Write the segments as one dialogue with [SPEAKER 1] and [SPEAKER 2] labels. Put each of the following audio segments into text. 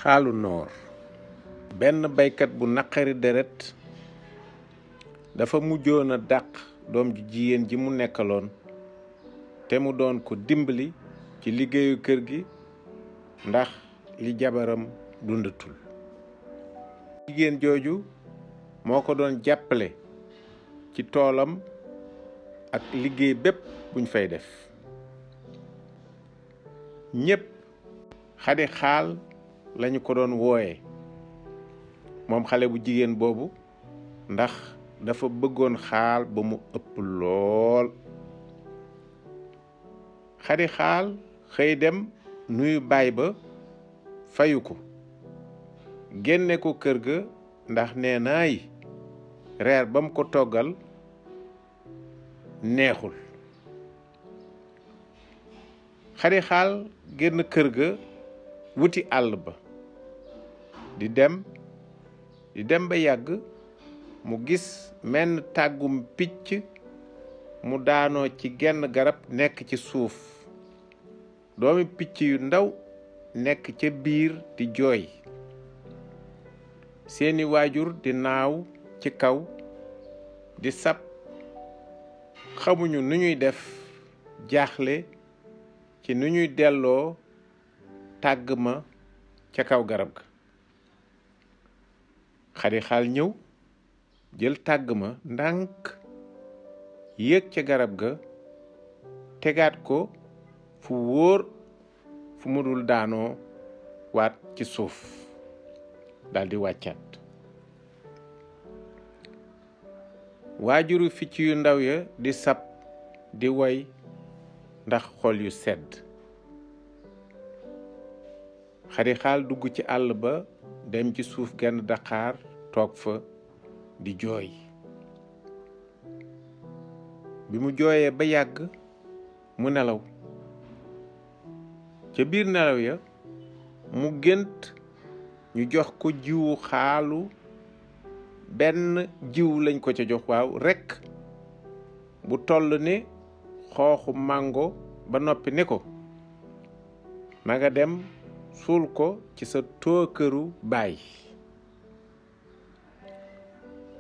[SPEAKER 1] xaalu noor. benn baykat bu naqari deret dafa mujjoon a dàq doom ju jigéen ji mu nekkaloon te mu doon ko dimbali ci liggéeyu kër gi ndax li jabaram dundatul. jigéen jooju moo ko doon jàppale ci toolam ak liggéey bépp buñ fay def. ñépp xadi xaal lañu ko doon wooye moom xale bu jigéen boobu ndax dafa bëggoon xaal ba mu ëpp lool. xadi xaal xëy dem nuyu baay ba fayu ko génne ko kër ga ndax nee naay reer ba mu ko toggal neexul. xadi xaal génn kër ga wuti àll ba di dem ba yàgg mu gis menn tàggum picc mu daanoo ci genn garab nekk ci suuf. doomi picc yu ndaw nekk ca biir di jooy. seeni waajur di naaw ci kaw di sab xamuñu nu ñuy def jaaxle ci nu ñuy delloo tàgg ma ca kaw garab ga. xadi xaal ñëw jël tàgg ma ndànk yéeg ca garab ga tegaat ko fu wóor fu mu dul daanoo waat ci suuf daldi wàccaat. waajuru picc yu ndaw ya di sab di woy ndax xol yu sedd. xadi xaal dugg ci àll ba dem ci suuf genn daqaar toog fa di jooy. bi mu jooyee ba yàgg mu nelaw. ca biir nelaw ya mu gént ñu jox ko jiwu xaalu. benn jiw lañ ko ca jox waaw rekk bu toll ni xooxu màngo ba noppi ne ko na nga dem suul ko ci sa tookëru baay.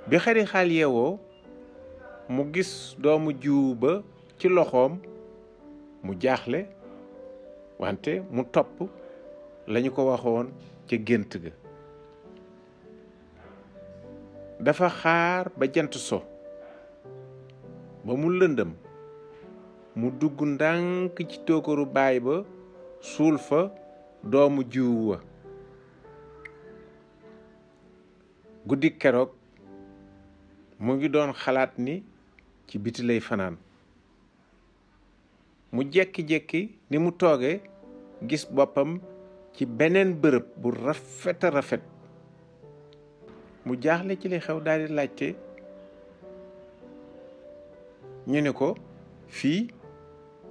[SPEAKER 1] bi xadi xaal yeewoo mu gis doomu jiwu ba ci loxoom mu jaaxle wante mu topp lañu ko waxoon ca gént ga. dafa xaar ba jant so ba mu lëndëm mu dugg ndànk ci tookëru baay ba suul fa doomu jiwu wa. guddi keroog mu ngi doon xalaat ni ci biti lay fanaan. mu jekki-jekki ni mu tooge gis boppam ci beneen bërëb bu rafet a rafet. mu jaaxle ci li xew daldi laajte ñu ne ko fii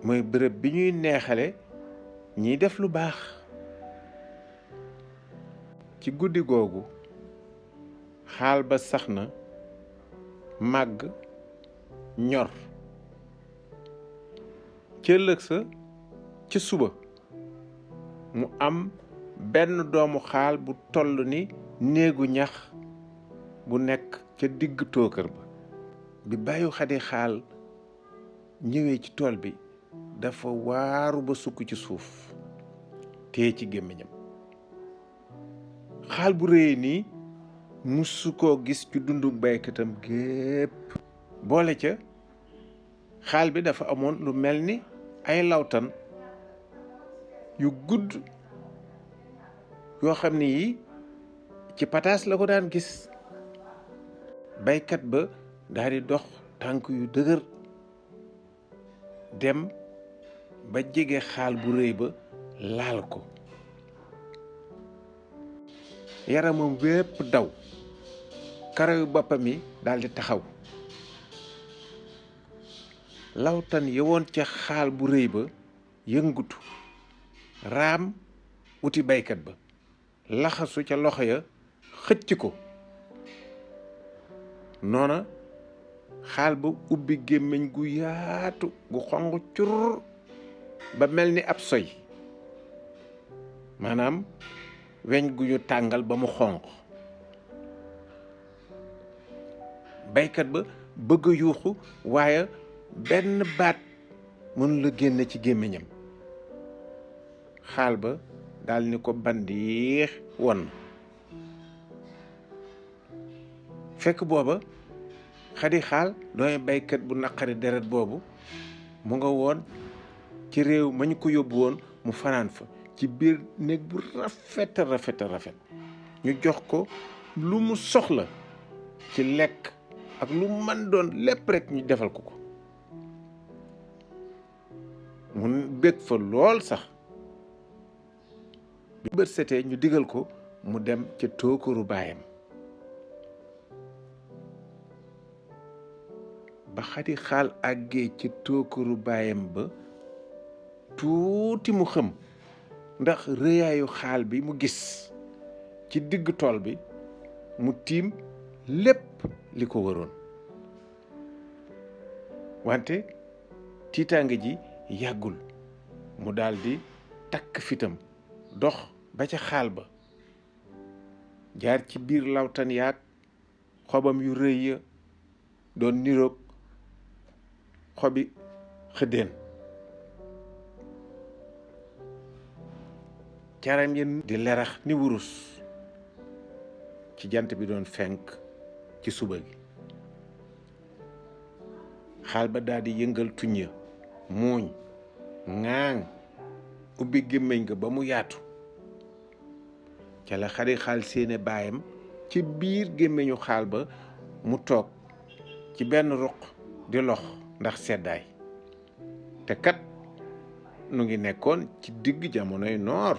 [SPEAKER 1] mooy bërëb bi ñuy neexale ñiy def lu baax. ci guddi googu xaal ba sax na màgg ñor. ca ëllëg sa ci suba mu am benn doomu xaal bu toll ni néegu ñax bu nekk ca digg tookër ba. bi bàyyu xadi xaal ñëwee ci tool bi dafa waaru ba sukk ci suuf téye ci gémmiñam. xaal bu réy nii musu koo gis ci dundu baykatam gépp. boole ca xaal bi dafa amoon lu mel ni ay lawtan yu gudd yoo xam ni yi ci pataas la ko daan gis. baykat ba daldi dox tànk yu dëgër dem ba jege xaal bu rëy ba laal ko. yaramam wépp daw karaw boppam yi daldi taxaw. lawtan yewoon ca xaal bu rëy ba yëngutu raam wuti baykat ba laxasu ca loxo ya xëcc ko. noona xaal ba ubbi gémmiñ gu yaatu gu xonq cur ba mel ni ab soy. maanaam weñ gu ñu tàngal ba mu xonq. baykat ba bëgg a yuuxu waaye benn baat mënu la génne ci gémmiñam. xaal ba daal ni ko bandiix won. fekk booba Xadi Xaal dooy baykat bu naqari deret boobu mu nga woon ci réew ma ñu ko yóbbu woon mu fanaan fa ci biir néeg bu rafet ñu jox ko lu mu soxla ci lekk ak lu man doon lépp rek ñu defal ko mu bég fa lool sax. bi bët setee ñu digal ko mu dem ca tookaru baayam. ba Xadi Xaal àggee ci tookaru baayam ba tuuti mu xëm ndax rëyaayu xaal bi mu gis ci digg tool bi mu tiim lépp li ko waroon. wante tiitaange ji yàggul mu daldi takk fitam dox ba ca xaal ba jaar ci biir lawtan yaag xobam yu rëy ya doon niroog xobi xëddeen. caram yi di lerax ni wurus ci jant bi doon fenk ci suba gi. xaal ba daal di yëngal tuñ ya muuñ ŋaaŋ ubbi gémmiñ nga ba mu yaatu. ca la Xadi Xaal séene baayam ci biir gémmiñu xaal ba mu toog ci benn ruq di lox ndax seddaay. te kat nu ngi nekkoon ci digg jamonoy noor.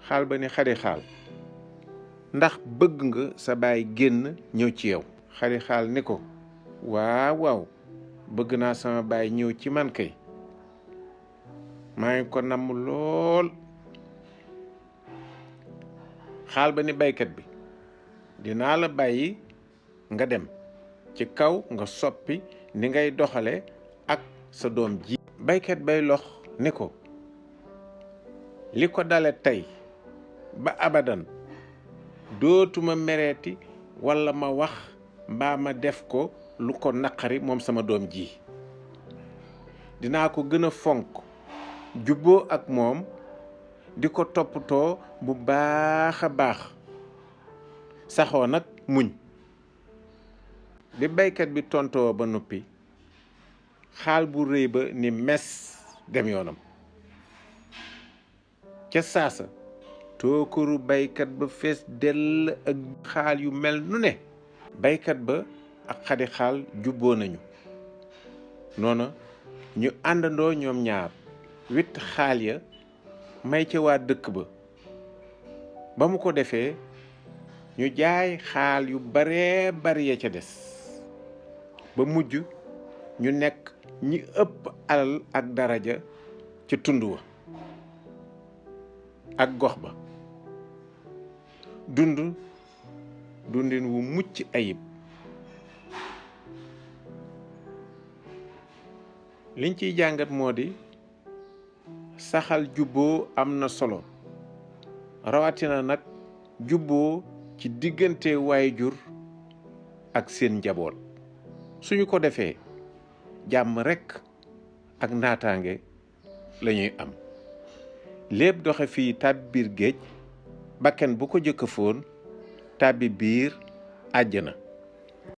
[SPEAKER 1] xaal ba ni Xadi Xaal ndax bëgg nga sa baay génn ñëw ci yow. Xadi Xaal ni ko waaw bëgg naa sama baay ñëw ci man kay maa ngi ko namm lool. xaal ba ni baykat bi dinaa la bàyyi nga dem ci kaw nga soppi ni ngay doxale ak sa doom ji. baykat bay lox ni ko li ko dale tey ba abadan dootuma mereeti walla ma wax mbaa ma def ko lu ko naqari moom sama doom ji. dinaa ko gën a fonk jubboo ak moom di ko toppatoo bu baax a baax saxoo nag muñ. bi baykat bi tontoo ba noppi xaal bu rëy ba ni mes dem yoonam. ca saasa tookaru baykat ba fees dell ak xaal yu mel nu ne. baykat ba ak Xadi Xaal jubboo nañu. noona ñu àndandoo ñoom ñaar witt xaal ya may ca waa dëkk ba mu ko defee ñu jaay xaal yu baree bari ya ca des ba mujj ñu nekk ñi ëpp alal ak daraja ca tund wa ak gox ba. dundin wu mucc ayib. liñ ciy jàngat moo di saxal jubboo am na solo rawatina nag jubboo ci diggante waayjur ak seen njaboot. suñu ko defee jàmm rekk ak naataange lañuy am. léeb doxe fii tàbbi biir géej bakken bu ko jëkk foon tàbbi biir àjjana.